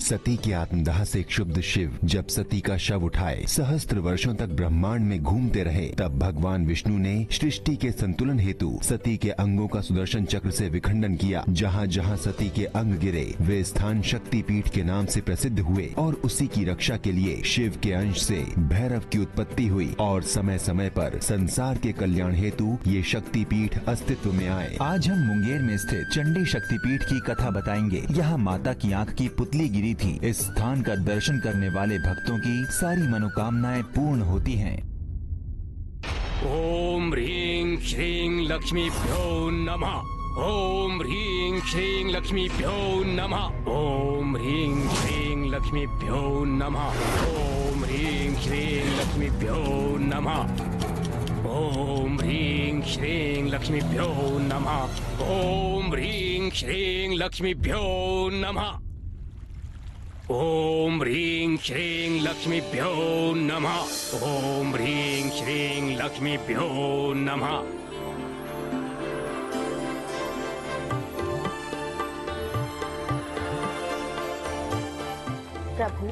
सती के आत्मदाह से क्षुब्ध शिव जब सती का शव उठाए सहस्त्र वर्षों तक ब्रह्मांड में घूमते रहे, तब भगवान विष्णु ने सृष्टि के संतुलन हेतु सती के अंगों का सुदर्शन चक्र से विखंडन किया। जहाँ जहाँ सती के अंग गिरे वे स्थान शक्तिपीठ के नाम से प्रसिद्ध हुए और उसी की रक्षा के लिए शिव के अंश से भैरव की उत्पत्ति हुई और समय समय पर संसार के कल्याण हेतु ये शक्तिपीठ अस्तित्व में आए। आज हम मुंगेर में स्थित चंडी शक्तिपीठ की कथा बताएंगे। यहाँ माता की आंख की पुतली गिरी थी। इस स्थान का दर्शन करने वाले भक्तों की सारी मनोकामनाएं पूर्ण होती हैं। ओम ह्रीं श्रीं लक्ष्मीभ्यो नमः। ओम ह्रीं श्रीं लक्ष्मीभ्यो नमः। ओम ह्रीं श्रीं लक्ष्मीभ्यो नमः। ओम ह्रीं श्रीं लक्ष्मीभ्यो नमः। ओम ह्रीं श्रीं लक्ष्मीभ्यो नमः। ओम ह्रीं श्रीं लक्ष्मीभ्यो नमः। ओम ह्रीं श्रीं लक्ष्मीभ्यो नमः। ओम ह्रीं श्रीं लक्ष्मीभ्यो नमः। प्रभु,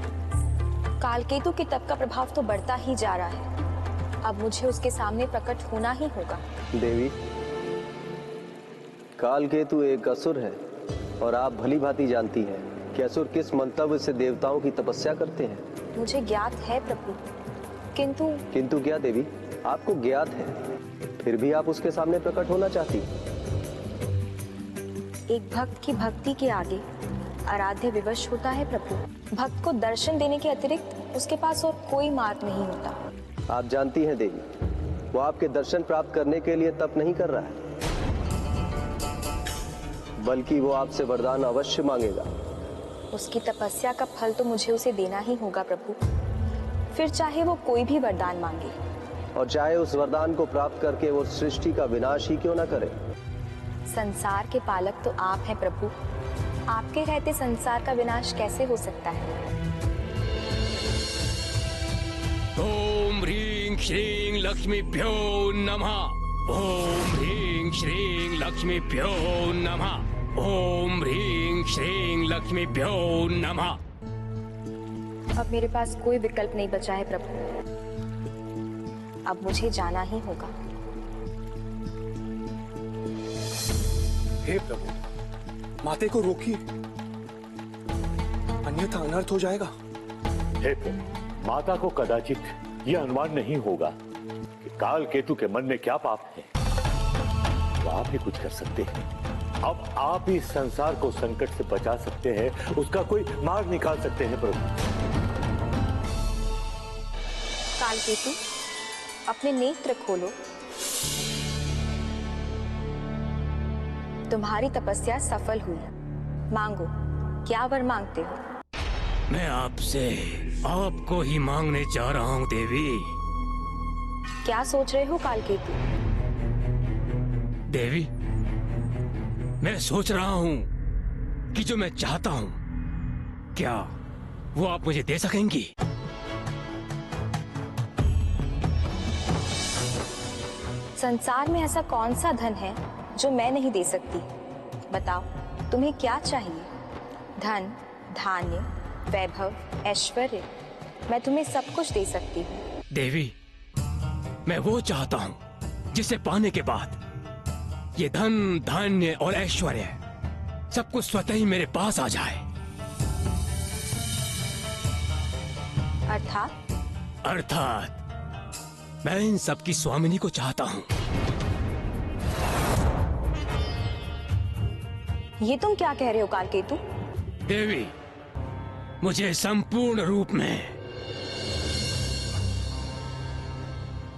कालकेतु के तप का प्रभाव तो बढ़ता ही जा रहा है। अब मुझे उसके सामने प्रकट होना ही होगा। देवी, कालकेतु एक असुर है और आप भली भांति जानती हैं कि असुर किस मंतव्य से देवताओं की तपस्या करते हैं। मुझे ज्ञात है प्रभु, किंतु क्या देवी? आपको ज्ञात है, फिर भी आप उसके सामने प्रकट होना चाहती हैं। एक भक्त की भक्ति के आगे आराध्य विवश होता है प्रभु। भक्त को दर्शन देने के अतिरिक्त उसके पास और कोई मार्ग नहीं होता। आप जानती हैं देवी, वो आपके दर्शन प्राप्त करने के लिए तप नहीं कर रहा है, बल्कि वो आपसे वरदान अवश्य मांगेगा। उसकी तपस्या का फल तो मुझे उसे देना ही होगा प्रभु, फिर चाहे वो कोई भी वरदान मांगे। और चाहे उस वरदान को प्राप्त करके वो सृष्टि का विनाश ही क्यों न करे। संसार के पालक तो आप हैं प्रभु, आपके रहते संसार का विनाश कैसे हो सकता है। ओम ह्रीं श्रीं लक्ष्मीभ्यो नमः। ओम ह्रीं श्रीं लक्ष्मीभ्यो नमः। ओम ह्रीं श्रीं लक्ष्मीभ्यो नमः। अब मेरे पास कोई विकल्प नहीं बचा है प्रभु, अब मुझे जाना ही होगा। हे प्रभु, माते को रोकिए, अन्यथा अनर्थ हो जाएगा। हे प्रभु, माता को कदाचित यह अनुमान नहीं होगा कि काल केतु के मन में क्या पाप है। तो आप ही कुछ कर सकते हैं। अब आप ही संसार को संकट से बचा सकते हैं, उसका कोई मार्ग निकाल सकते हैं प्रभु। कालकेतु, अपने नेत्र खोलो। तुम्हारी तपस्या सफल हुई, मांगो, क्या वर मांगते हो? मैं आपसे आपको ही मांगने जा रहा हूँ देवी। क्या सोच रहे हो कालकेतु? देवी, मैं सोच रहा हूँ कि जो मैं चाहता हूँ, क्या वो आप मुझे दे सकेंगी? संसार में ऐसा कौन सा धन है जो मैं नहीं दे सकती? बताओ, तुम्हें क्या चाहिए? धन, धान्य, वैभव, ऐश्वर्य, मैं तुम्हें सब कुछ दे सकती हूँ। देवी, मैं वो चाहता हूँ जिसे पाने के बाद ये धन, धान्य और ऐश्वर्य सब कुछ स्वतः ही मेरे पास आ जाए। अर्थात मैं इन सब की स्वामिनी को चाहता हूँ। ये तुम क्या कह रहे हो कालकेतु? देवी, मुझे संपूर्ण रूप में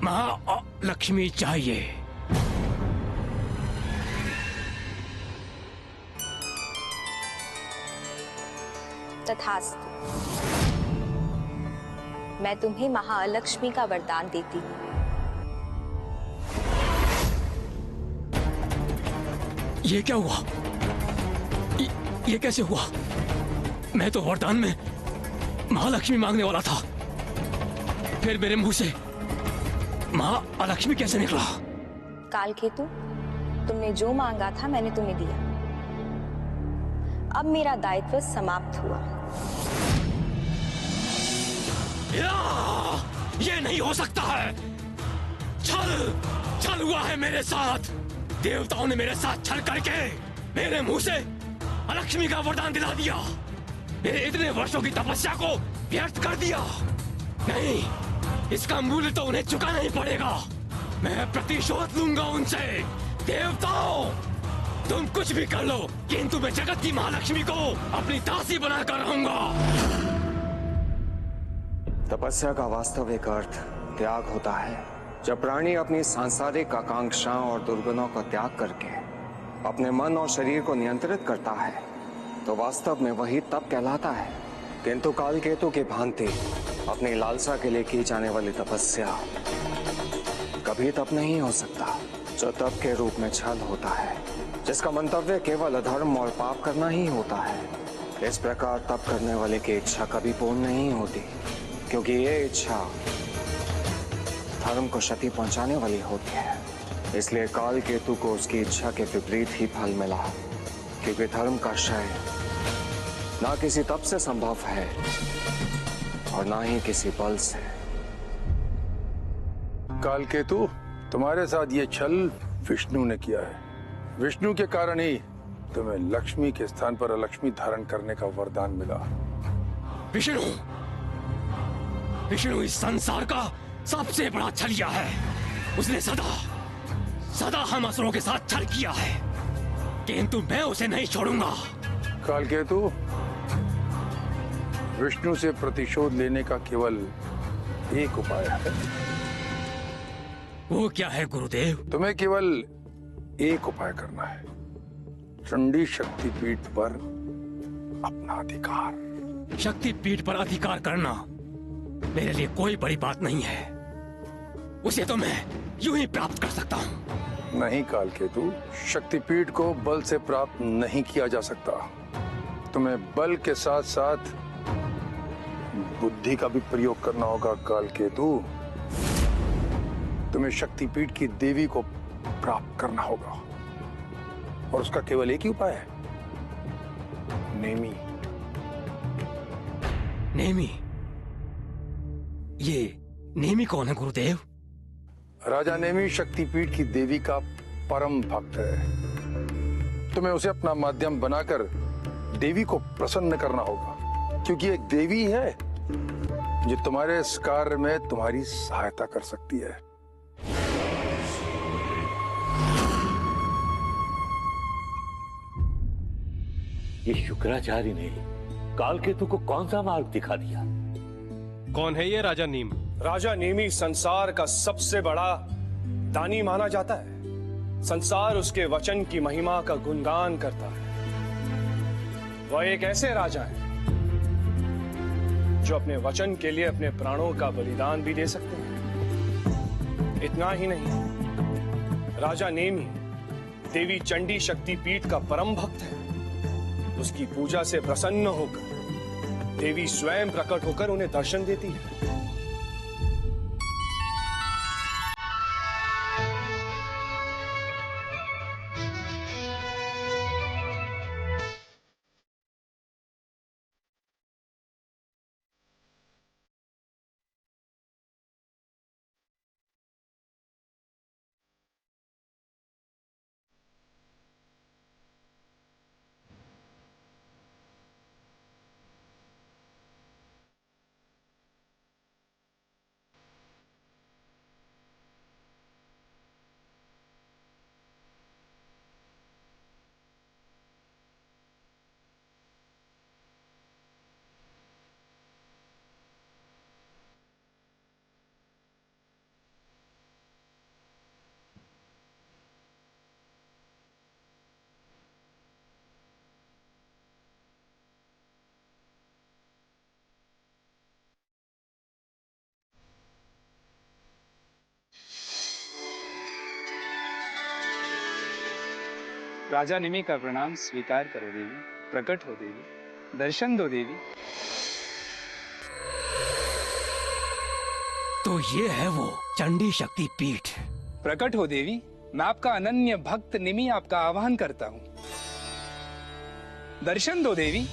महालक्ष्मी चाहिए। तथास्तु, मैं तुम्हें महालक्ष्मी का वरदान देती हूँ। ये क्या हुआ? ये कैसे हुआ? मैं तो वरदान में महालक्ष्मी मांगने वाला था, फिर मेरे मुंह से महालक्ष्मी कैसे निकला? कालकेतु, तुमने जो मांगा था मैंने तुम्हें दिया। अब मेरा दायित्व समाप्त हुआ। ये नहीं हो सकता है। छल हुआ है मेरे साथ। देवताओं ने मेरे साथ छल करके मेरे मुंह से अलक्ष्मी का वरदान दिला दिया। मेरे इतने वर्षों की तपस्या को व्यर्थ कर दिया। नहीं, इसका मूल्य तो उन्हें चुकाना ही पड़ेगा। मैं प्रतिशोध लूंगा उनसे। देवताओं, तुम कुछ भी कर लो, किंतु मैं जगत की महालक्ष्मी को अपनी दासी बनाकर रहूंगा। तपस्या का वास्तविक अर्थ त्याग होता है। जब प्राणी अपनी सांसारिक आकांक्षाओं और दुर्गुणों का त्याग करके अपने मन और शरीर को नियंत्रित करता है तो वास्तव में वही तप कहलाता है। किंतु कालकेतु की भांति अपनी लालसा के लिए की जाने वाली तपस्या कभी तप नहीं हो सकता, जो तप के रूप में छल होता है, जिसका मंतव्य केवल अधर्म और पाप करना ही होता है। इस प्रकार तप करने वाले की इच्छा कभी पूर्ण नहीं होती, क्योंकि ये इच्छा धर्म को क्षति पहुंचाने वाली होती है। इसलिए कालकेतु को उसकी इच्छा के विपरीत ही फल मिला, क्योंकि धर्म का क्षय ना किसी तप से संभव है और ना ही किसी बल से। कालकेतु, तुम्हारे साथ ये छल विष्णु ने किया है। विष्णु के कारण ही तुम्हें लक्ष्मी के स्थान पर अलक्ष्मी धारण करने का वरदान मिला। विष्णु इस संसार का सबसे बड़ा छलिया है। उसने सदा हम असुरों के साथ छल किया है, किंतु मैं उसे नहीं छोड़ूंगा। कालकेतु, विष्णु से प्रतिशोध लेने का केवल एक उपाय है। वो क्या है गुरुदेव? तुम्हें केवल एक उपाय करना है। चंडी शक्तिपीठ पर अपना अधिकार। शक्तिपीठ पर अधिकार करना मेरे लिए कोई बड़ी बात नहीं है। उसे तो मैं यूं ही प्राप्त कर सकता हूं। नहीं कालकेतु, शक्तिपीठ को बल से प्राप्त नहीं किया जा सकता। तुम्हें बल के साथ साथ बुद्धि का भी प्रयोग करना होगा कालकेतु। तुम्हें शक्तिपीठ की देवी को प्राप्त करना होगा और उसका केवल एक ही उपाय है, नेमी। नेमी? ये नेमी कौन है गुरुदेव? राजा नेमी शक्तिपीठ की देवी का परम भक्त है। तुम्हें उसे अपना माध्यम बनाकर देवी को प्रसन्न करना होगा, क्योंकि एक देवी है जो तुम्हारे इस कार्य में तुम्हारी सहायता कर सकती है। ये शुक्राचार्य ने कालकेतु को कौन सा मार्ग दिखा दिया? कौन है ये राजा नीम? राजा नेमी संसार का सबसे बड़ा दानी माना जाता है। संसार उसके वचन की महिमा का गुणगान करता है। वह एक ऐसे राजा है जो अपने वचन के लिए अपने प्राणों का बलिदान भी दे सकते हैं। इतना ही नहीं, राजा नेमी देवी चंडी शक्तिपीठ का परम भक्त है। उसकी पूजा से प्रसन्न होकर देवी स्वयं प्रकट होकर उन्हें दर्शन देती है। राजा निमि का प्रणाम स्वीकार करो देवी। प्रकट हो देवी, दर्शन दो देवी। तो ये है वो चंडी शक्ति पीठ। प्रकट हो देवी, मैं आपका अनन्य भक्त निमि आपका आह्वान करता हूं। दर्शन दो देवी।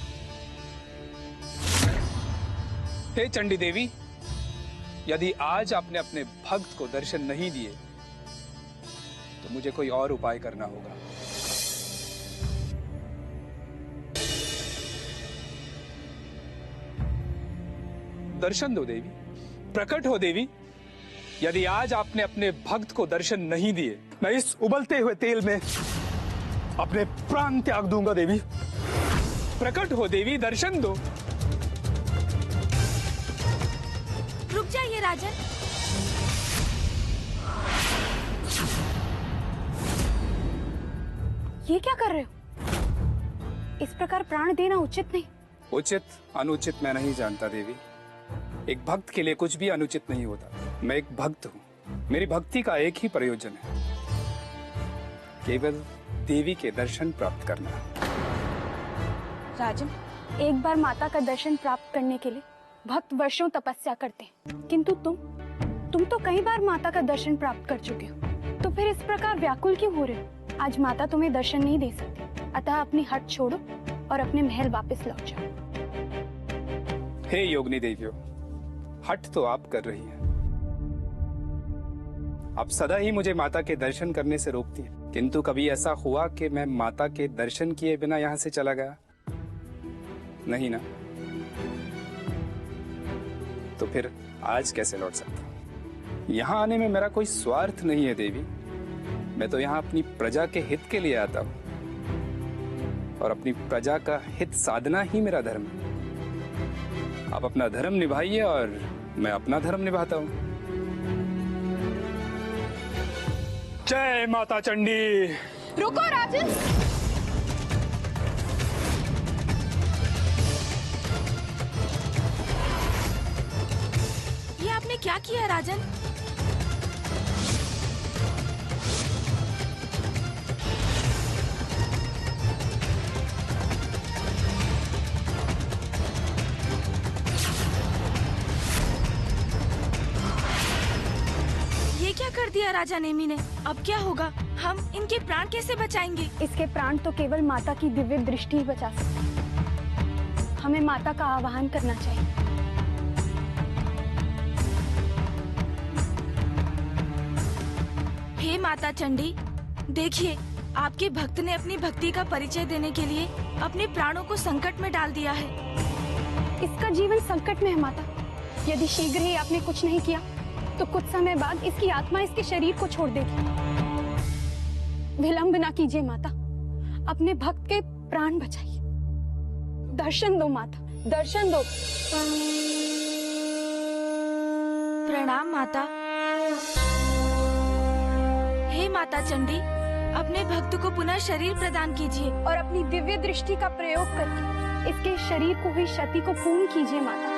हे चंडी देवी, यदि आज आपने अपने भक्त को दर्शन नहीं दिए तो मुझे कोई और उपाय करना होगा। दर्शन दो देवी, प्रकट हो देवी। यदि आज आपने अपने भक्त को दर्शन नहीं दिए, मैं इस उबलते हुए तेल में अपने प्राण त्याग दूंगा देवी। प्रकट हो देवी, दर्शन दो। रुक जाइए राजन। ये क्या कर रहे हो? इस प्रकार प्राण देना उचित नहीं। उचित अनुचित मैं नहीं जानता देवी। एक भक्त के लिए कुछ भी अनुचित नहीं होता। मैं एक भक्त हूँ। मेरी भक्ति का एक ही प्रयोजन है, केवल देवी के दर्शन प्राप्त करना। राजन, एक बार माता का दर्शन प्राप्त करने के लिए भक्त वर्षों तपस्या करते हैं, किंतु तुम तो कई बार माता का दर्शन प्राप्त कर चुके हो, तो फिर इस प्रकार व्याकुल क्यों हो रहे हो? आज माता तुम्हें दर्शन नहीं दे सकती, अतः अपनी हट छोड़ो और अपने महल वापस लौट जाओ। हे योगिनी देवियों, हट तो आप कर रही हैं। आप सदा ही मुझे माता के दर्शन करने से रोकती हैं, किंतु कभी ऐसा हुआ कि मैं माता के दर्शन किए बिना यहाँ से चला गया? नहीं ना? तो फिर आज कैसे लौट सकता हूं? यहाँ आने में मेरा कोई स्वार्थ नहीं है देवी। मैं तो यहाँ अपनी प्रजा के हित के लिए आता हूँ, और अपनी प्रजा का हित साधना ही मेरा धर्म है। आप अपना धर्म निभाइए और मैं अपना धर्म निभाता हूँ। जय माता चंडी। रुको राजन। ये आपने क्या किया राजन? ये क्या कर दिया राजा नेमी ने? अब क्या होगा? हम इनके प्राण कैसे बचाएंगे? इसके प्राण तो केवल माता की दिव्य दृष्टि ही बचा सकती है। हमें माता का आवाहन करना चाहिए। हे माता चंडी, देखिए, आपके भक्त ने अपनी भक्ति का परिचय देने के लिए अपने प्राणों को संकट में डाल दिया है। इसका जीवन संकट में है माता। यदि शीघ्र ही आपने कुछ नहीं किया तो कुछ समय बाद इसकी आत्मा इसके शरीर को छोड़ देगी। विलंब ना कीजिए माता, अपने भक्त के प्राण बचाइए। दर्शन दो माता, दर्शन दो। प्रणाम माता। हे माता चंडी, अपने भक्त को पुनः शरीर प्रदान कीजिए और अपनी दिव्य दृष्टि का प्रयोग करके इसके शरीर को हुई क्षति को पूर्ण कीजिए माता।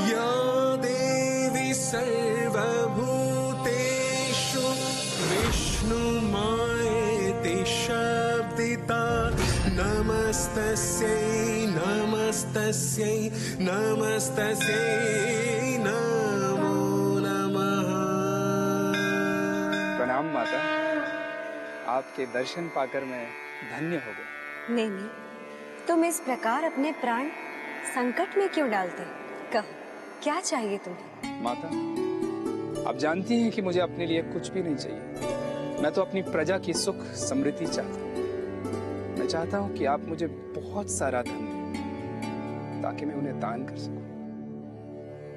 या देवी सर्वभूतेषु विष्णुमायेति शब्दिता नमस्तस्यै नमस्तस्यै नमस्तस्यै नमो नमः। प्रणाम माता, आपके दर्शन पाकर मैं धन्य हो गया। नहीं, तुम इस प्रकार अपने प्राण संकट में क्यों डालते? कहो, क्या चाहिए तुम्हें? माता, आप जानती हैं कि मुझे अपने लिए कुछ भी नहीं चाहिए। मैं तो अपनी प्रजा की सुख समृद्धि चाहता हूँ। मैं चाहता हूँ कि आप मुझे बहुत सारा धन दें ताकि मैं उन्हें दान कर सकूं।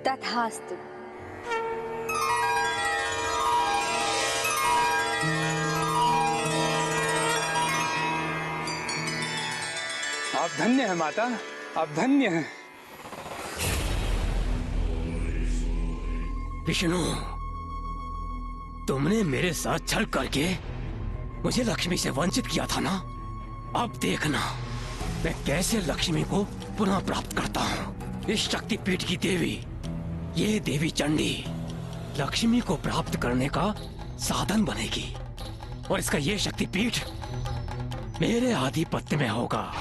तथास्तु। आप धन्य हैं माता, आप धन्य हैं। विष्णु, तुमने मेरे साथ छल करके मुझे लक्ष्मी से वंचित किया था ना? अब देखना मैं कैसे लक्ष्मी को पुनः प्राप्त करता हूँ। इस शक्तिपीठ की देवी, ये देवी चंडी, लक्ष्मी को प्राप्त करने का साधन बनेगी और इसका ये शक्तिपीठ मेरे आधिपत्य में होगा।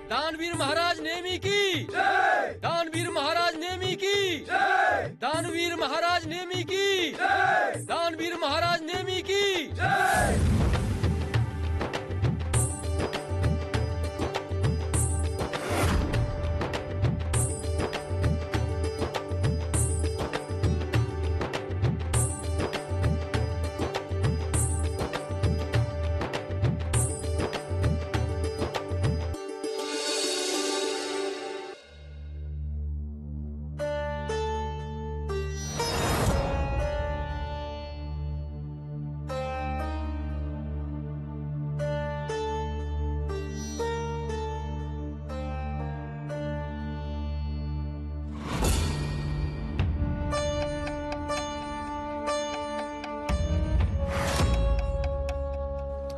दानवीर महाराज नेमी की जय! दानवीर महाराज नेमी की जय! दानवीर महाराज नेमी की जय! दानवीर महाराज नेमी की जय!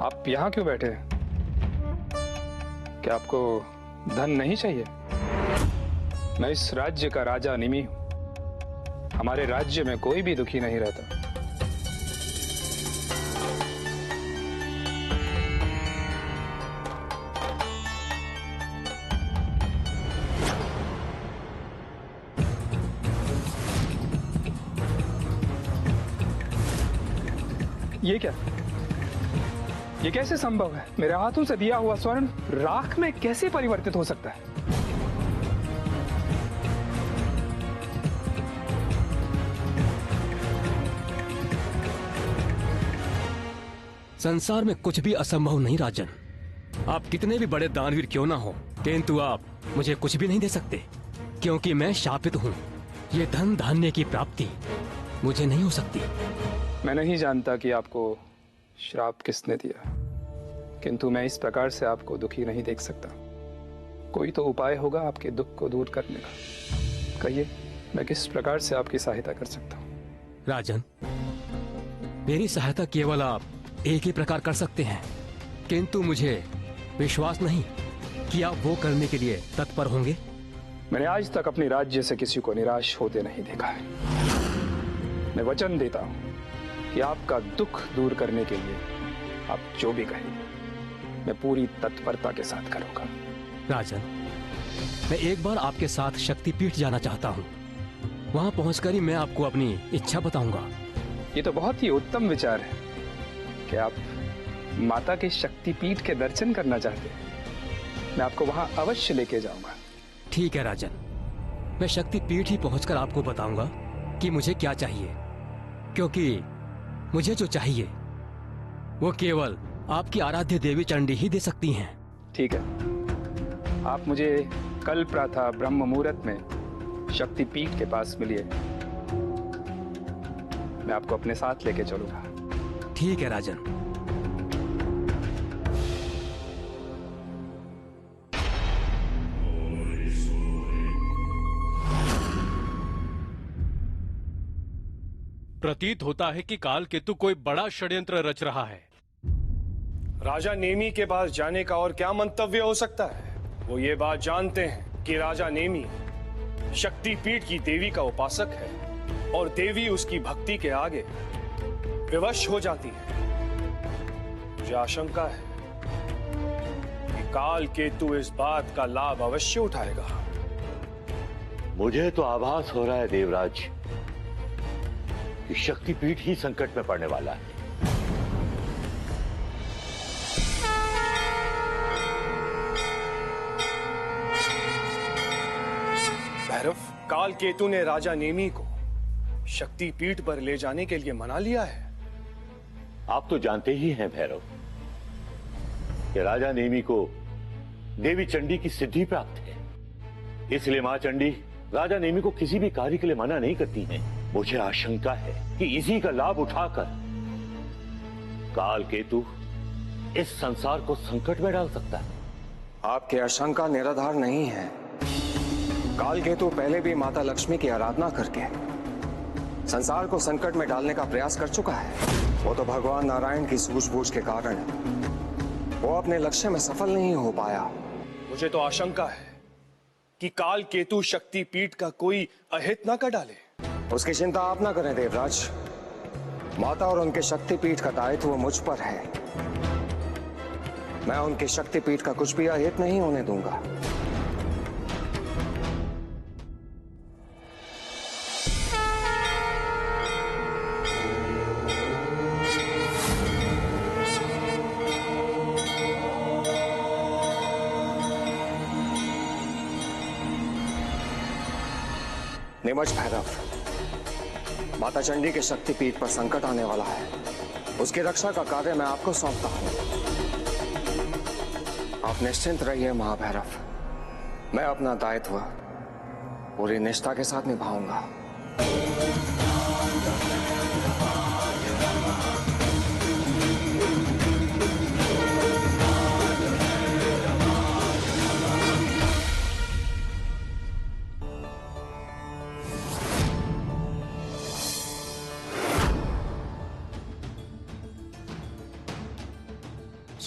आप यहाँ क्यों बैठे हैं? क्या आपको धन नहीं चाहिए? मैं इस राज्य का राजा निमि हूं। हमारे राज्य में कोई भी दुखी नहीं रहता। ये क्या? ये कैसे संभव है? मेरे हाथों से दिया हुआ स्वर्ण राख में कैसे परिवर्तित हो सकता है? संसार में कुछ भी असंभव नहीं राजन। आप कितने भी बड़े दानवीर क्यों ना हो, किंतु आप मुझे कुछ भी नहीं दे सकते, क्योंकि मैं शापित हूँ। ये धन धान्य की प्राप्ति मुझे नहीं हो सकती। मैं नहीं जानता कि आपको श्राप किसने दिया, किंतु मैं इस प्रकार से आपको दुखी नहीं देख सकता। कोई तो उपाय होगा आपके दुख को दूर करने का। कहिए, मैं किस प्रकार से आपकी सहायता कर सकता हूँ? राजन, मेरी सहायता केवल आप एक ही प्रकार कर सकते हैं, किंतु मुझे विश्वास नहीं कि आप वो करने के लिए तत्पर होंगे। मैंने आज तक अपने राज्य से किसी को निराश होते नहीं देखा है। मैं वचन देता हूँ कि आपका दुख दूर करने के लिए आप जो भी कहें, मैं पूरी तत्परता के साथ करूंगा। राजन, मैं एक बार आपके साथ शक्तिपीठ जाना चाहता हूँ। वहां पहुंचकर ही मैं आपको अपनी इच्छा बताऊंगा। ये तो बहुत ही उत्तम विचार है कि आप माता के शक्तिपीठ के दर्शन करना चाहते हैं। मैं आपको वहां अवश्य लेके जाऊंगा। ठीक है राजन, मैं शक्तिपीठ ही पहुंचकर आपको बताऊंगा कि मुझे क्या चाहिए, क्योंकि मुझे जो चाहिए वो केवल आपकी आराध्य देवी चंडी ही दे सकती हैं। ठीक है, आप मुझे कल प्रातः ब्रह्म मुहूर्त में शक्तिपीठ के पास मिलिए। मैं आपको अपने साथ लेके चलूंगा। ठीक है राजन। प्रतीत होता है कि काल केतु कोई बड़ा षड्यंत्र रच रहा है। राजा नेमी के पास जाने का और क्या मंतव्य हो सकता है? वो ये बात जानते हैं कि राजा नेमी शक्तिपीठ की देवी का उपासक है और देवी उसकी भक्ति के आगे विवश हो जाती है। मुझे आशंका है कि काल केतु इस बात का लाभ अवश्य उठाएगा। मुझे तो आभास हो रहा है देवराज कि शक्तिपीठ ही संकट में पड़ने वाला है। भैरव, काल केतु ने राजा नेमी को शक्तिपीठ पर ले जाने के लिए मना लिया है। आप तो जानते ही हैं भैरव कि राजा नेमी को देवी चंडी की सिद्धि प्राप्त है, इसलिए मां चंडी राजा नेमी को किसी भी कार्य के लिए मना नहीं करती हैं। मुझे आशंका है कि इसी का लाभ उठाकर काल केतु इस संसार को संकट में डाल सकता है। आपकी आशंका निराधार नहीं है। काल केतु पहले भी माता लक्ष्मी की आराधना करके संसार को संकट में डालने का प्रयास कर चुका है। वो तो भगवान नारायण की सूझबूझ के कारण वो अपने लक्ष्य में सफल नहीं हो पाया। मुझे तो आशंका है कि काल केतु शक्तिपीठ का कोई अहित न कर डाले। उसकी चिंता आप ना करें देवराज। माता और उनके शक्तिपीठ का दायित्व मुझ पर है। मैं उनके शक्तिपीठ का कुछ भी अहित नहीं होने दूंगा। निमज भैरव, माता चंडी के शक्तिपीठ पर संकट आने वाला है। उसकी रक्षा का कार्य मैं आपको सौंपता हूं। आप निश्चिंत रहिए महाभैरव। मैं अपना दायित्व पूरी निष्ठा के साथ निभाऊंगा।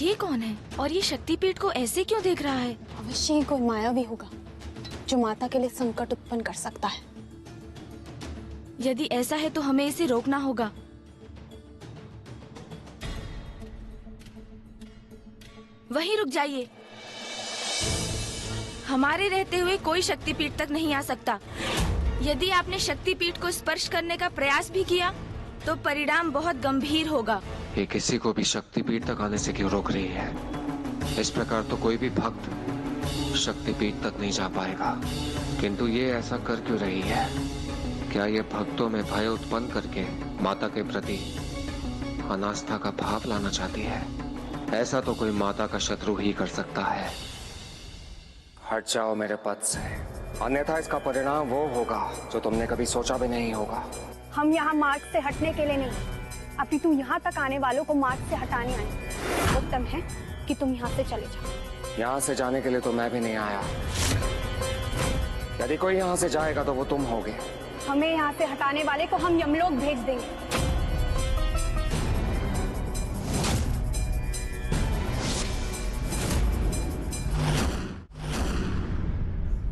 ये कौन है और ये शक्तिपीठ को ऐसे क्यों देख रहा है? अवश्य ही कोई मायावी होगा जो माता के लिए संकट उत्पन्न कर सकता है। यदि ऐसा है तो हमें इसे रोकना होगा। वहीं रुक जाइए। हमारे रहते हुए कोई शक्तिपीठ तक नहीं आ सकता। यदि आपने शक्तिपीठ को स्पर्श करने का प्रयास भी किया तो परिणाम बहुत गंभीर होगा। ये किसी को भी शक्तिपीठ तक आने से क्यों रोक रही है? इस प्रकार तो कोई भी भक्त शक्तिपीठ तक नहीं जा पाएगा, किंतु ये ऐसा कर क्यों रही है? क्या ये भक्तों में भय उत्पन्न करके माता के प्रति अनास्था का भाव लाना चाहती है? ऐसा तो कोई माता का शत्रु ही कर सकता है। हट जाओ मेरे पद से, अन्यथा इसका परिणाम वो होगा जो तुमने कभी सोचा भी नहीं होगा। हम यहाँ मार्ग से हटने के लिए नहीं, अपितु यहाँ तक आने वालों को मार्ग से हटाने आए। उत्तम है कि तुम यहाँ से चले जाओ। यहाँ से जाने के लिए तो मैं भी नहीं आया। यदि कोई यहाँ से जाएगा तो वो तुम होगे। हमें यहाँ से हटाने वाले को हम यमलोक भेज देंगे।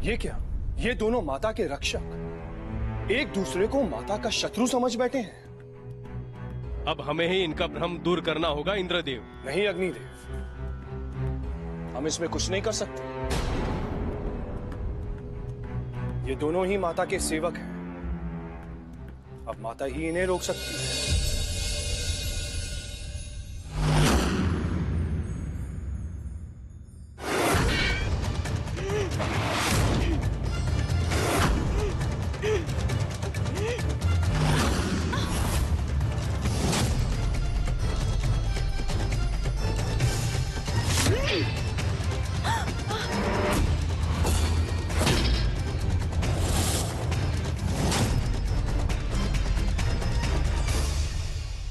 ये क्या? ये दोनों माता के रक्षक एक दूसरे को माता का शत्रु समझ बैठे हैं। अब हमें ही इनका भ्रम दूर करना होगा इंद्रदेव। नहीं अग्निदेव, हम इसमें कुछ नहीं कर सकते। ये दोनों ही माता के सेवक हैं। अब माता ही इन्हें रोक सकती है।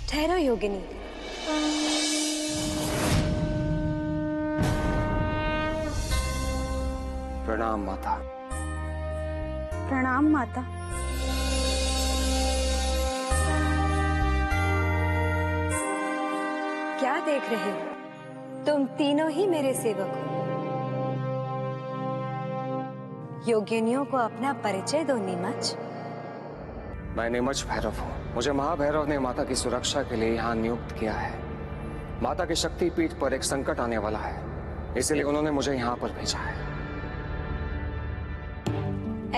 ठहरो योगिनी। प्रणाम माता। प्रणाम माता। क्या देख रहे हो? तुम तीनों ही मेरे सेवक हो। योगिनियों को अपना परिचय दो नीमच। मैं नीमच भैरव हूँ। मुझे महाभैरव ने माता की सुरक्षा के लिए यहाँ नियुक्त किया है। माता के शक्तिपीठ पर एक संकट आने वाला है, इसलिए उन्होंने मुझे यहाँ पर भेजा है।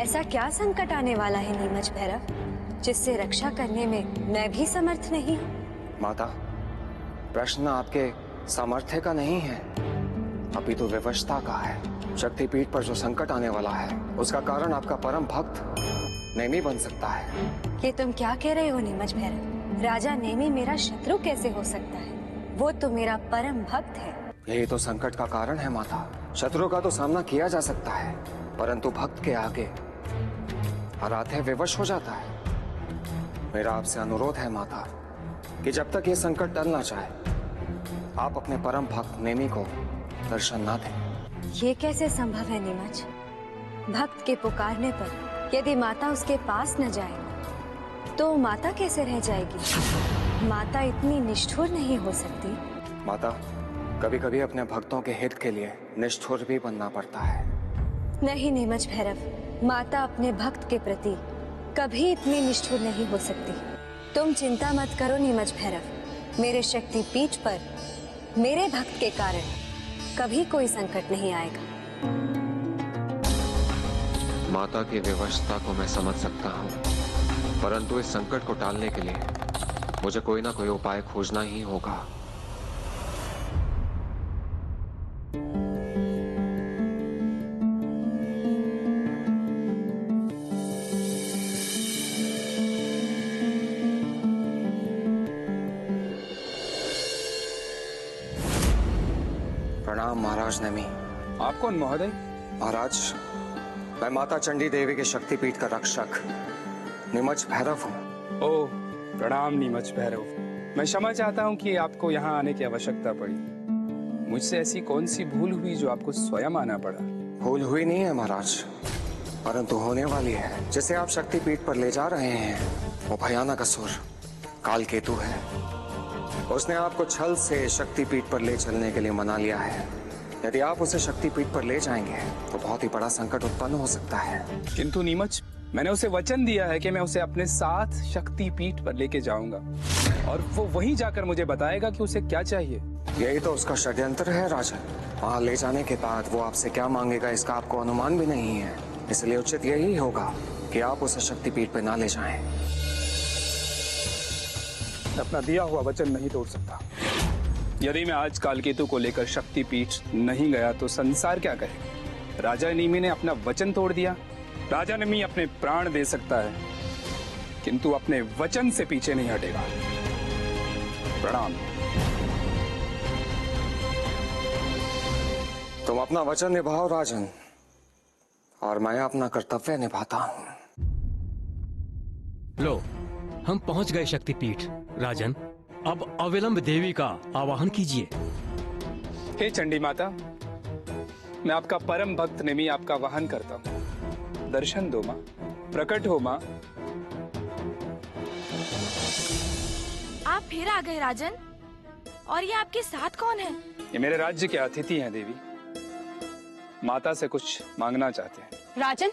ऐसा क्या संकट आने वाला है नीमच भैरव, जिससे रक्षा करने में मैं भी समर्थ नहीं हूँ? माता, प्रश्न आपके सामर्थ्य का नहीं है, अपितु विवशता का है। शक्तिपीठ पर जो संकट आने वाला है उसका कारण आपका परम भक्त नेमी बन सकता है। ये तुम क्या कह रहे हो नीमच भैरव? राजा नेमी मेरा शत्रु कैसे हो सकता है? वो तो मेरा परम भक्त है। यही तो संकट का कारण है माता। शत्रु का तो सामना किया जा सकता है, परंतु भक्त के आगे आराध्य विवश हो जाता है। मेरा आपसे अनुरोध है माता कि जब तक ये संकट टल ना जाए, आप अपने परम भक्त नेमी को दर्शन ना दें। ये कैसे संभव है नीमच? भक्त के पुकारने पर यदि माता उसके पास न जाए तो माता कैसे रह जाएगी? माता इतनी निष्ठुर नहीं हो सकती। माता, कभी कभी अपने भक्तों के हित के लिए निष्ठुर भी बनना पड़ता है। नहीं नीमच भैरव, माता अपने भक्त के प्रति कभी इतनी निष्ठुर नहीं हो सकती। तुम चिंता मत करो नीमच भैरव, मेरे शक्तिपीठ पर मेरे भक्त के कारण कभी कोई संकट नहीं आएगा। माता की विवशता को मैं समझ सकता हूँ, परंतु इस संकट को टालने के लिए मुझे कोई ना कोई उपाय खोजना ही होगा। प्रणाम महाराज नेमी। आप कौन महोदय? महाराज, मैं माता चंडी देवी के शक्तिपीठ का रक्षक नीमच भैरव हूँ। ओह, प्रणाम नीमच भैरव। मैं क्षमा चाहता हूँ कि आपको यहाँ आने की आवश्यकता पड़ी। मुझसे ऐसी कौन सी भूल हुई जो आपको स्वयं आना पड़ा? भूल हुई नहीं है महाराज, परंतु होने वाली है। जिसे आप शक्तिपीठ पर ले जा रहे हैं वो भयानक असुर काल केतु है। उसने आपको छल से शक्तिपीठ पर ले चलने के लिए मना लिया है। यदि आप उसे शक्तिपीठ पर ले जाएंगे तो बहुत ही बड़ा संकट उत्पन्न हो सकता है। किंतु नीमच, मैंने उसे वचन दिया है कि मैं उसे अपने साथ शक्तिपीठ पर लेके जाऊंगा और वो वहीं जाकर मुझे बताएगा कि उसे क्या चाहिए। यही तो उसका षड्यंत्र है राजन। वहां ले जाने के बाद वो आपसे क्या मांगेगा इसका आपको अनुमान भी नहीं है, इसलिए उचित यही होगा कि आप उसे शक्तिपीठ पर ना ले जाएं। अपना दिया हुआ वचन नहीं तोड़ सकता। यदि मैं आज कालकेतु को लेकर शक्तिपीठ नहीं गया तो संसार क्या कहे? राजा नेमी ने अपना वचन तोड़ दिया। राजा नेमी अपने प्राण दे सकता है किंतु अपने वचन से पीछे नहीं हटेगा। प्रणाम। तुम अपना वचन निभाओ राजन, और मैं अपना कर्तव्य निभाता हूं। लो, हम पहुंच गए शक्तिपीठ। राजन, अब अविलंब देवी का आवाहन कीजिए। हे चंडी माता, मैं आपका परम भक्त नेमी आपका वाहन करता हूँ। दर्शन दो माँ, प्रकट हो माँ। आप फिर आ गए राजन, और ये आपके साथ कौन है? ये मेरे राज्य के अतिथि हैं देवी, माता से कुछ मांगना चाहते हैं। राजन,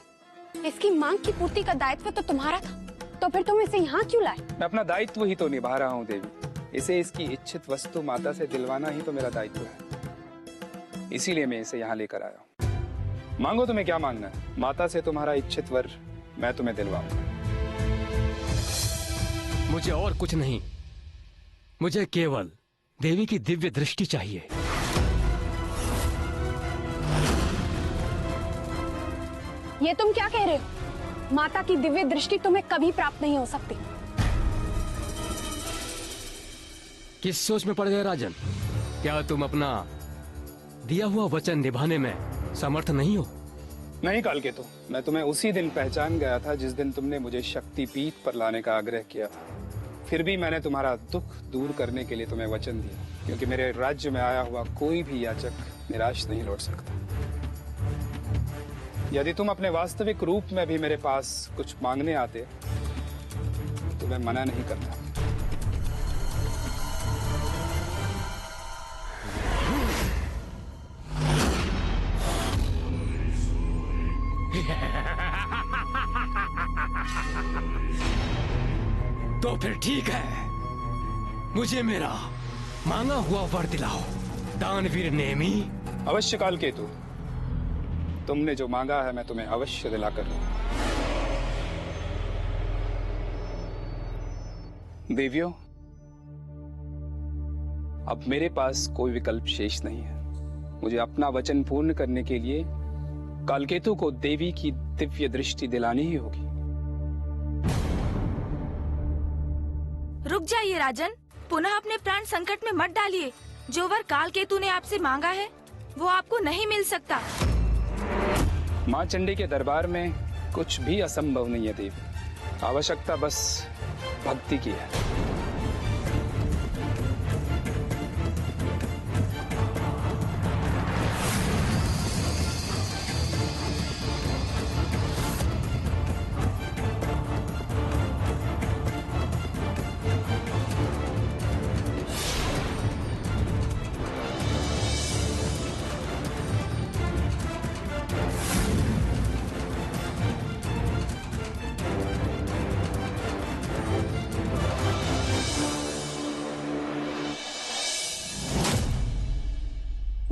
इसकी मांग की पूर्ति का दायित्व तो तुम्हारा था, तो फिर तुम इसे यहाँ क्यों लाए? मैं अपना दायित्व ही तो निभा रहा हूँ देवी। इसे इसकी इच्छित वस्तु माता से दिलवाना ही तो मेरा दायित्व है, इसीलिए मैं इसे यहाँ लेकर आया हूँ। मांगो तुम्हें क्या मांगना है। माता से तुम्हारा इच्छित वर मैं तुम्हें दिलवाऊंगा। मुझे और कुछ नहीं, मुझे केवल देवी की दिव्य दृष्टि चाहिए। ये तुम क्या कह रहे हो? माता की दिव्य दृष्टि तुम्हें कभी प्राप्त नहीं हो सकती। किस सोच में पड़ गए राजन? क्या तुम अपना दिया हुआ वचन निभाने में समर्थ नहीं हो? नहीं कालकेतु, मैं तुम्हें उसी दिन पहचान गया था जिस दिन तुमने मुझे शक्तिपीठ पर लाने का आग्रह किया था। फिर भी मैंने तुम्हारा दुख दूर करने के लिए तुम्हें वचन दिया, क्योंकि मेरे राज्य में आया हुआ कोई भी याचक निराश नहीं लौट सकता। यदि तुम अपने वास्तविक रूप में भी मेरे पास कुछ मांगने आते तो मैं मना नहीं करता। तो फिर ठीक है, मुझे मेरा मांगा हुआ वर दिलाओ दानवीर नेमी। अवश्य कालकेतु, तुमने जो मांगा है मैं तुम्हें अवश्य दिलाकर दूंगा। देवियों, अब मेरे पास कोई विकल्प शेष नहीं है। मुझे अपना वचन पूर्ण करने के लिए कालकेतु को देवी की दिव्य दृष्टि दिलानी ही होगी। रुक जाइए राजन, पुनः अपने प्राण संकट में मत डालिए। जो वर कालकेतु ने आपसे मांगा है वो आपको नहीं मिल सकता। माँ चंडी के दरबार में कुछ भी असंभव नहीं है देवी, आवश्यकता बस भक्ति की है।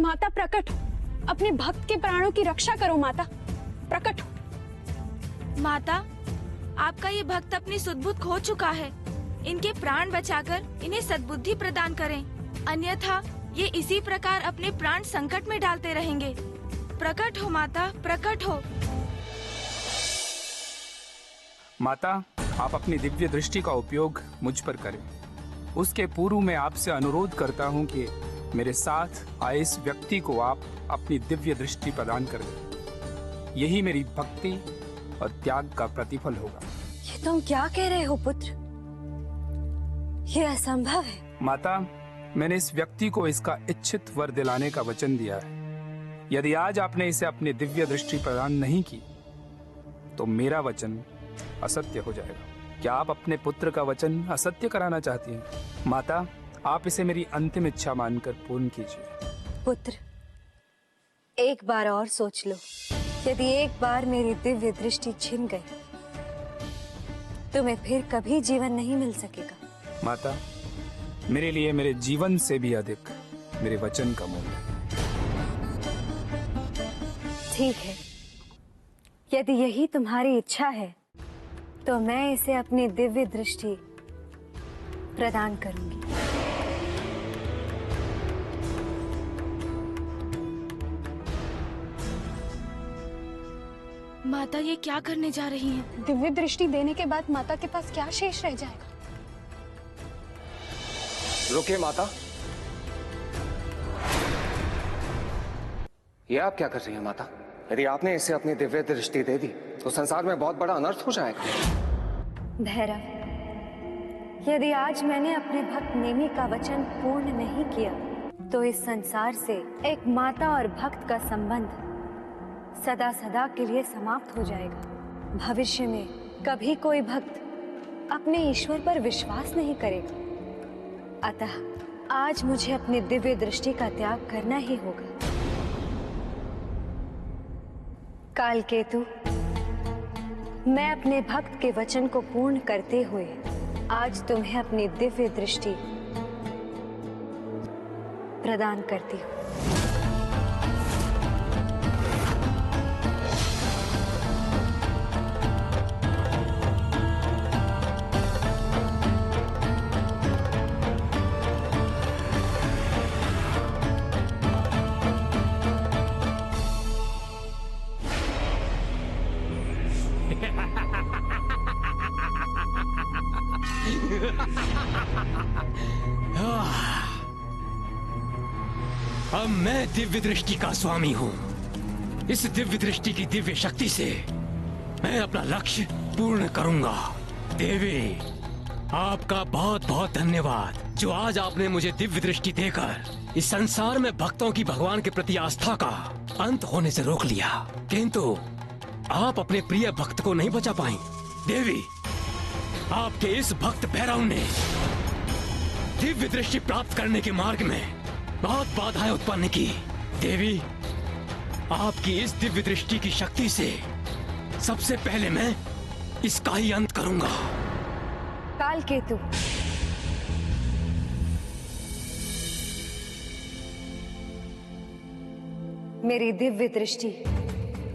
माता प्रकट हो, अपने भक्त के प्राणों की रक्षा करो। माता प्रकट हो। माता, आपका ये भक्त अपनी सुधबुद्धि खो चुका है। इनके प्राण बचाकर इन्हें सद्बुद्धि प्रदान करें, अन्यथा ये इसी प्रकार अपने प्राण संकट में डालते रहेंगे। प्रकट हो माता, प्रकट हो। माता, आप अपनी दिव्य दृष्टि का उपयोग मुझ पर करें। उसके पूर्व मैं आपसे अनुरोध करता हूं कि मेरे साथ आए इस व्यक्ति को आप अपनी दिव्य दृष्टि प्रदान कर दें। यही मेरी भक्ति और त्याग का प्रतिफल होगा। ये तुम क्या कह रहे हो पुत्र? ये असंभव है। माता, मैंने इस व्यक्ति को इसका इच्छित वर दिलाने का वचन दिया है। यदि आज आपने इसे अपनी दिव्य दृष्टि प्रदान नहीं की तो मेरा वचन असत्य हो जाएगा। क्या आप अपने पुत्र का वचन असत्य कराना चाहती हैं? माता, आप इसे मेरी अंतिम इच्छा मानकर पूर्ण कीजिए। पुत्र, एक बार और सोच लो। यदि एक बार मेरी दिव्य दृष्टि छिन गई, तुम्हें फिर कभी जीवन नहीं मिल सकेगा। माता, मेरे लिए मेरे जीवन से भी अधिक मेरे वचन का मूल्य। ठीक है, यदि यही तुम्हारी इच्छा है तो मैं इसे अपनी दिव्य दृष्टि प्रदान करूंगी। माता ये क्या करने जा रही हैं? दिव्य दृष्टि देने के बाद माता के पास क्या शेष रह जाएगा? रुकिए माता, ये आप क्या कर रही हैं माता? यदि आपने इसे अपनी दिव्य दृष्टि दे दी तो संसार में बहुत बड़ा अनर्थ हो जाएगा। भैरव, यदि आज मैंने अपने भक्त नेमी का वचन पूर्ण नहीं किया तो इस संसार से एक माता और भक्त का संबंध सदा सदा के लिए समाप्त हो जाएगा। भविष्य में कभी कोई भक्त अपने ईश्वर पर विश्वास नहीं करेगा। अतः आज मुझे अपनी दिव्य दृष्टि का त्याग करना ही होगा। कालकेतु, मैं अपने भक्त के वचन को पूर्ण करते हुए आज तुम्हें अपनी दिव्य दृष्टि प्रदान करती हूँ। अब मैं दिव्य दृष्टि का स्वामी हूँ। इस दिव्य दृष्टि की दिव्य शक्ति से मैं अपना लक्ष्य पूर्ण करूंगा। देवी, आपका बहुत बहुत धन्यवाद जो आज आपने मुझे दिव्य दृष्टि देकर इस संसार में भक्तों की भगवान के प्रति आस्था का अंत होने से रोक लिया। किंतु आप अपने प्रिय भक्त को नहीं बचा पाई। देवी, आपके इस भक्त भैरव ने दिव्य दृष्टि प्राप्त करने के मार्ग में बहुत बाधाएं उत्पन्न की। देवी, आपकी इस दिव्य दृष्टि की शक्ति से सबसे पहले मैं इसका ही अंत करूंगा। कालकेतु, मेरी दिव्य दृष्टि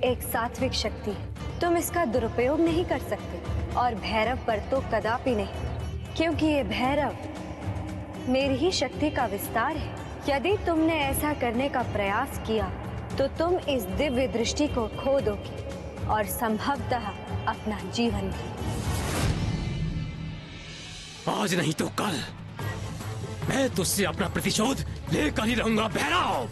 एक सात्विक शक्ति है। तुम इसका दुरुपयोग नहीं कर सकते और भैरव पर तो कदापि नहीं, क्योंकि ये भैरव मेरी ही शक्ति का विस्तार है। यदि तुमने ऐसा करने का प्रयास किया तो तुम इस दिव्य दृष्टि को खो दोगे और संभवतः अपना जीवन भी। आज नहीं तो कल मैं तुझसे अपना प्रतिशोध लेकर ही रहूंगा भैरव।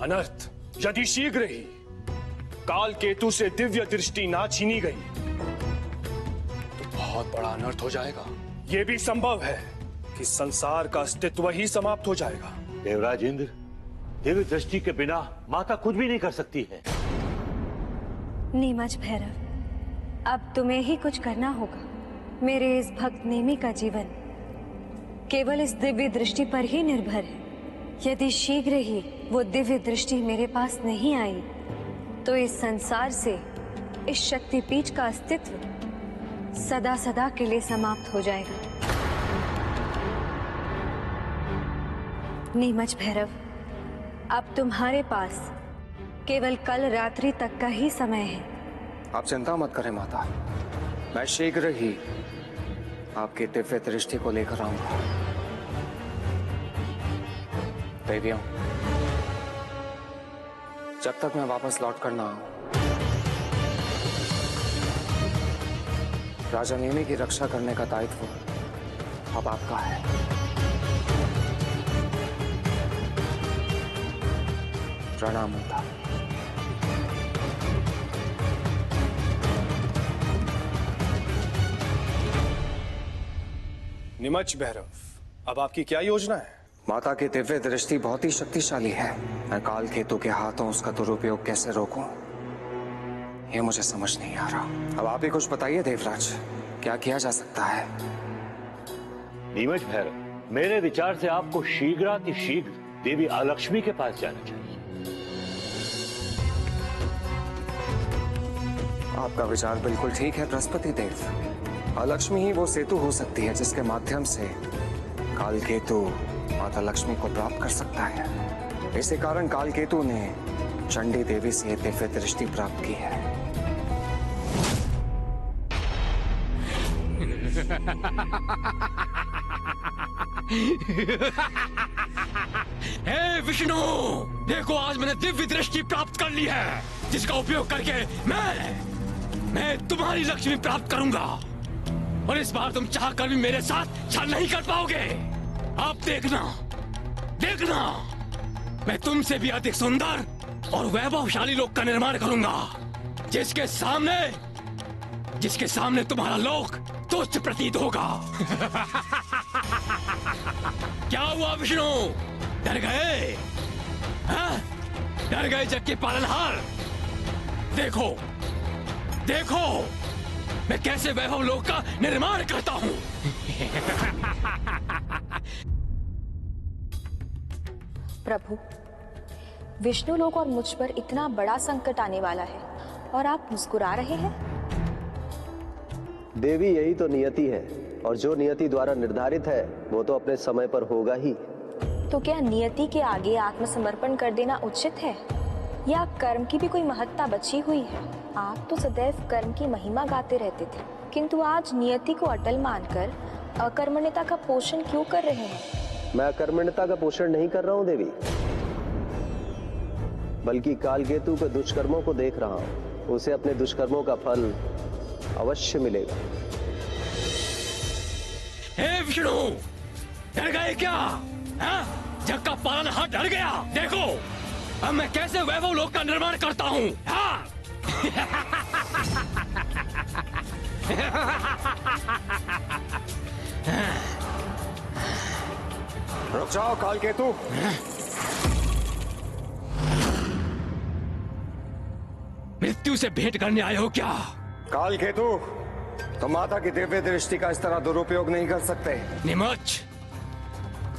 अनर्थ यदि शीघ्र ही काल केतु से दिव्य दृष्टि ना छीनी गई तो बहुत बड़ा अनर्थ हो जाएगा। यह भी संभव है कि संसार का अस्तित्व ही समाप्त हो जाएगा। देवराज इंद्र, दिव्य दृष्टि के बिना माता कुछ भी नहीं कर सकती है। नीमच भैरव, अब तुम्हें ही कुछ करना होगा। मेरे इस भक्त नेमी का जीवन केवल इस दिव्य दृष्टि पर ही निर्भर है। यदि शीघ्र ही वो दिव्य दृष्टि मेरे पास नहीं आई तो इस संसार से इस शक्तिपीठ का अस्तित्व सदा सदा के लिए समाप्त हो जाएगा। नीमच भैरव, अब तुम्हारे पास केवल कल रात्रि तक का ही समय है। आप चिंता मत करें माता, मैं शीघ्र ही आपकी दिव्य दृष्टि को लेकर आऊंगा। देवियों, जब तक मैं वापस लौट कर ना आऊं, राजा नेमी की रक्षा करने का दायित्व अब आपका है। प्रणाम माता। निमच भैरव, अब आपकी क्या योजना है? माता की दिव्य दृष्टि बहुत ही शक्तिशाली है। मैं काल केतु के हाथों उसका दुरुपयोग कैसे रोकूं, ये मुझे समझ नहीं आ रहा। अब आप ही कुछ बताइए देवराज, क्या किया जा सकता है? नीमच भैरव, मेरे विचार से आपको शीघ्रातिशीघ्र देवी अलक्ष्मी के पास जाना चाहिए। आपका विचार बिल्कुल ठीक है बृहस्पति देव। अलक्ष्मी ही वो सेतु हो सकती है जिसके माध्यम से कालकेतु माता लक्ष्मी को प्राप्त कर सकता है। इसी कारण कालकेतु ने चंडी देवी से दिव्य दृष्टि प्राप्त की है। हे विष्णु, देखो आज मैंने दिव्य दृष्टि प्राप्त कर ली है, जिसका उपयोग करके मैं तुम्हारी लक्ष्मी प्राप्त करूंगा। और इस बार तुम चाहकर भी मेरे साथ छल नहीं कर पाओगे। अब देखना, मैं तुमसे भी अधिक सुंदर और वैभवशाली लोक का निर्माण करूंगा, जिसके सामने तुम्हारा लोक तुच्छ प्रतीत होगा। क्या हुआ विष्णु, डर गए? हाँ? डर गए जग के पालनहार? देखो मैं कैसे वैभव लोक का निर्माण करता हूं। प्रभु, विष्णु लोक और मुझ पर इतना बड़ा संकट आने वाला है और आप मुस्कुरा रहे हैं। देवी, यही तो नियति है, और जो नियति द्वारा निर्धारित है वो तो अपने समय पर होगा ही। तो क्या नियति के आगे आत्मसमर्पण कर देना उचित है, या कर्म की भी कोई महत्ता बची हुई है? आप तो सदैव कर्म की महिमा गाते रहते थे, किंतु आज नियति को अटल मानकर अकर्मण्यता का पोषण क्यों कर रहे हैं? मैं अकर्मण्यता का पोषण नहीं कर रहा हूं देवी, बल्कि कालकेतु के दुष्कर्मों को देख रहा हूं। उसे अपने दुष्कर्मों का फल अवश्य मिलेगा। हे विष्णु, डर गए क्या? जग का पालनहार डर गया। देखो अब मैं कैसे वैभव लोक का निर्माण करता हूँ। रुक जाओ कालकेतु। मृत्यु से भेंट करने आए हो क्या? कालकेतु, तो माता की दिव्य दृष्टि का इस तरह दुरुपयोग नहीं कर सकते। निमच,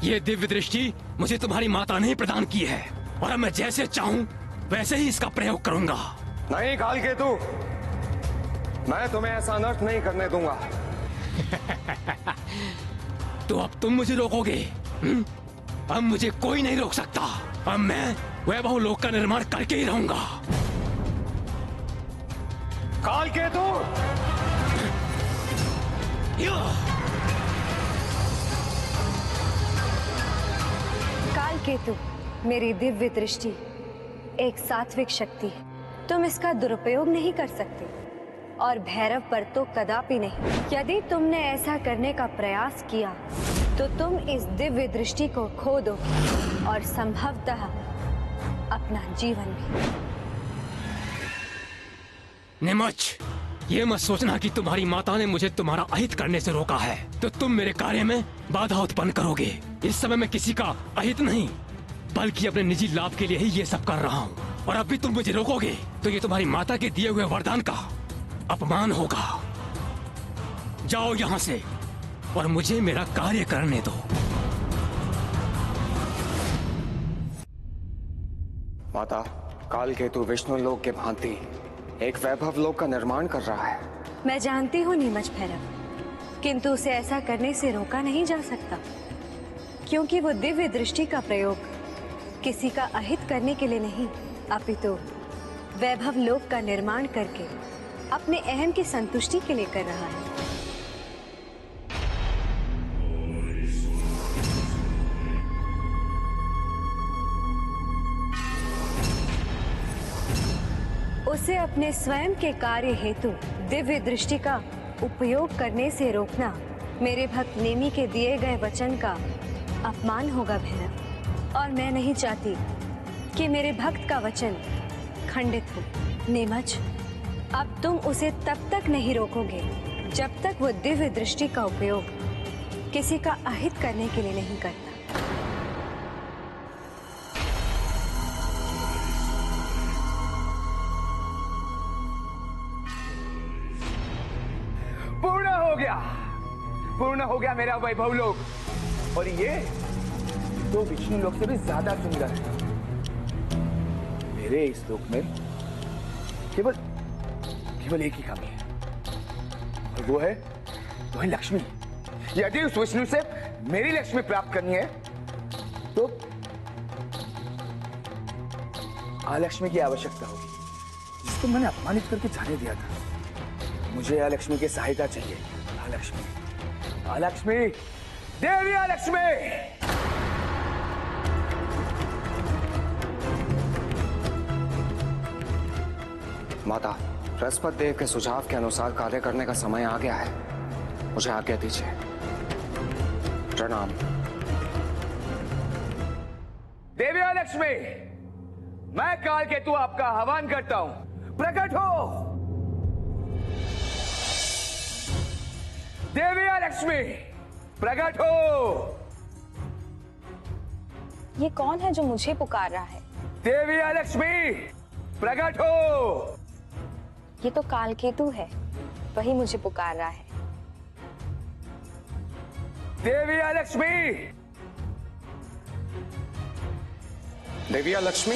ये दिव्य दृष्टि मुझे तुम्हारी माता ने प्रदान की है, और अब मैं जैसे चाहूं वैसे ही इसका प्रयोग करूंगा। नहीं कालकेतु, मैं तुम्हें ऐसा अनर्थ नहीं करने दूंगा। तो अब तुम मुझे रोकोगे? अब मुझे कोई नहीं रोक सकता। अब मैं वैभव लोक का निर्माण करके ही रहूंगा। कालकेतु, कालकेतु, मेरी दिव्य दृष्टि एक सात्विक शक्ति है, तुम इसका दुरुपयोग नहीं कर सकते, और भैरव पर तो कदापि नहीं। यदि तुमने ऐसा करने का प्रयास किया तो तुम इस दिव्य दृष्टि को खो दोगे, और संभवतः अपना जीवन भी। निमच, ये मत सोचना कि तुम्हारी माता ने मुझे तुम्हारा अहित करने से रोका है तो तुम मेरे कार्य में बाधा उत्पन्न करोगे। इस समय मैं किसी का अहित नहीं, बल्कि अपने निजी लाभ के लिए ही ये सब कर रहा हूँ। और अब भी तुम मुझे रोकोगे तो ये तुम्हारी माता के दिए हुए वरदान का अपमान होगा। जाओ यहाँ से और मुझे मेरा कार्य करने दो। माता, कालकेतु विष्णु लोक के भांति एक वैभव लोक का निर्माण कर रहा है। मैं जानती हूँ नीमच भैरव, किंतु उसे ऐसा करने से रोका नहीं जा सकता, क्योंकि वो दिव्य दृष्टि का प्रयोग किसी का अहित करने के लिए नहीं, अपितु वैभव लोक का निर्माण करके अपने अहम की संतुष्टि के लिए कर रहा है। उसे अपने स्वयं के कार्य हेतु दिव्य दृष्टि का उपयोग करने से रोकना मेरे भक्त नेमी के दिए गए वचन का अपमान होगा भैरव, और मैं नहीं चाहती कि मेरे भक्त का वचन खंडित हो। नीमच, अब तुम उसे तब तक नहीं रोकोगे जब तक वो दिव्य दृष्टि का उपयोग किसी का अहित करने के लिए नहीं करता। पूर्ण हो गया मेरा वैभव लोक, और ये तो विष्णु लोक से भी ज्यादा सुंदर है। मेरे इस लोक में केवल एक ही कमी है, और वो है लक्ष्मी। यदि उस विष्णु से मेरी लक्ष्मी प्राप्त करनी है तो अलक्ष्मी की आवश्यकता होगी, जिसको मैंने अपमानित करके जाने दिया था। मुझे अलक्ष्मी की सहायता चाहिए। अलक्ष्मी, देवी अलक्ष्मी। माता, बृहस्पति देव के सुझाव के अनुसार कार्य करने का समय आ गया है। मुझे आज्ञा दीजिए। प्रणाम। देवी अलक्ष्मी, मैं कालकेतु आपका आह्वान करता हूं, प्रकट हो। देवी अलक्ष्मी, प्रकट हो। ये कौन है जो मुझे पुकार रहा है? देवी अलक्ष्मी, प्रकट हो। ये तो कालकेतु है, वही मुझे पुकार रहा है। देवी अलक्ष्मी। देवी अलक्ष्मी,